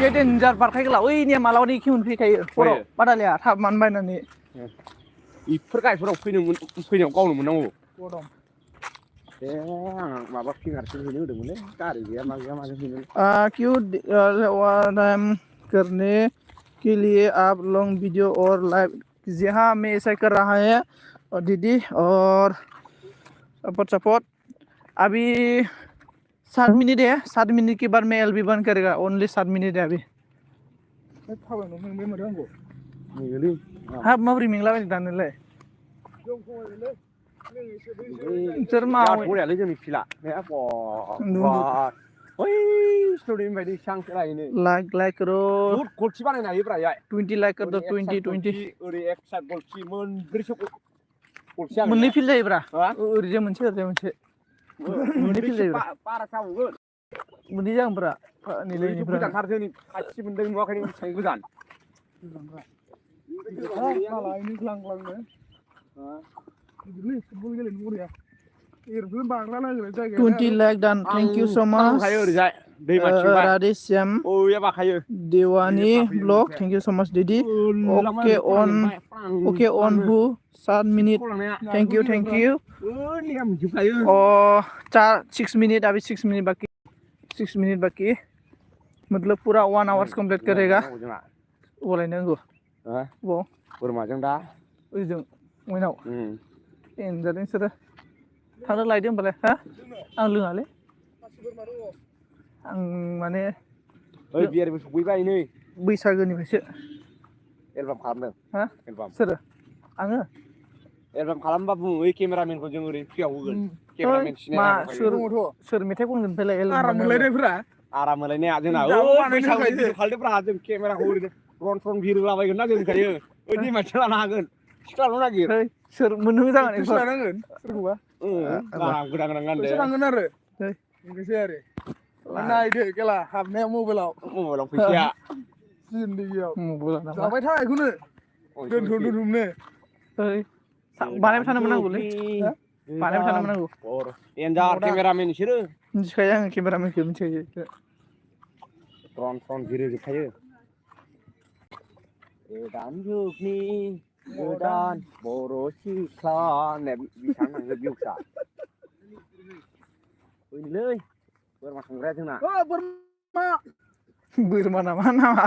ओइ देन्जार बारखायगोला ओइनिया मालाबानि खि मोनफैखायो हराव बादालिया थाब मानो बायनानै इफोर गाइफोराव फैनायाव गावनो मोननांगौ बहा दं ए आं माबा फिंगारसो हैनो होदोंमोनलै गारि गैया मा गैया माजों हैनो क्यों करने के लिए आप लॉन्ग वीडियो और लाइव कीजिए हाँ मैं ऐसा कर रहा है और दीदी और सपोर्ट अभी 7 मिनट है 7 मिनट के बाद मैं एलबी बंद करेगा ओनली 7 मिनट है अभी हाब माबोरै मेंलाबायनो दानोलाय नोंसोर मावै बरियालै जोंनि फिला बै स्टुडिअ बायदि सांसोलायनो लाइक करो बुट गलथि बानायनो हायोब्रा याय 20 लाइक कर दो 20 ओरै एक साइड गलथि मोनब्रैसो गलथि मोननै जागोन फिल्ड जायोब्रा हा ओरैजाय मोनसे मोननै फिल्ड मोनब्रैसो जायोब्रा बारा जाबावगोन मोननै जागोनब्रा नैलै ओरैथ' इनिफ्राय गोजानथार जोंनि खाथि मोनदों नुवाखै नों बेसेबां गोजान फुटबल गेलेनो बरिया एरैनो बारला नांगोन जायगाया 20 लाइक डान थेंक यू सो मच थांखायो ओरैजाय दैमाथिंबाय राधेश्याम ओया बाखायो देवानी blog thank you so much दीदी ओके ऑन हु 7 मिनट थैंक यू और 6 मिनट अभी 6 मिनट बाकी मतलब पूरा 1 आवर्स कंप्लीट करेगा बोलाय नांगौ वो बोरमाजों दा ओइजों मोनाव एनजादों नोंसोरो थांनो लायदो होमबालाय हा आं लोङालै आं माने ओइ बियारबो सफैबाय नै बैसागोनिफ्रायसो एलबाम खालामदों हा एलबाम सोरो आङो एलबाम खालामबा बुं ओइ केमेरामेनखौ जों ओरै फ्रियाव होगोन केमेरामेन मा सिनायना सोर मेथाइ खनगोन ओमफ्रायलाय आराम मोनलायनायफ्रा आराम मोनलायनाया जोंना ओइ बैसागु भिडिअ खालामदोंब्रा जों केमेराखौ ओरै रन थन बिरहोलाबायगोन ना जों होनखायो ओइ दैमाथिं लानो हागोन सिख्लाल' नागिर सोर मोननो जागोन एकबार लानांगोन सोरखौबा गोदान गोदान गानदो फैसा थांगोन आरो बेनोसै आरो नायदो गेला हाबनाया मबाइलाव फैसाया जिन्दगियाव जाबाय था बेखौनो दोनथुमनो बानायबाय थानो मोननांगौलै बानायबाय थानो मोननांगौ एन्जार केमेरामेन बिसोरो मिथिखायो आङो केमेरामेनखौ मिथिखायो रन थन बिरहोजोबखायो गोदान जुगनि गोदान बर' सिख्ला होननाया बेसेबां थांखो भिउसआ फैनोलै बोरमा संग्राया जोंना बोरमा नामा नामा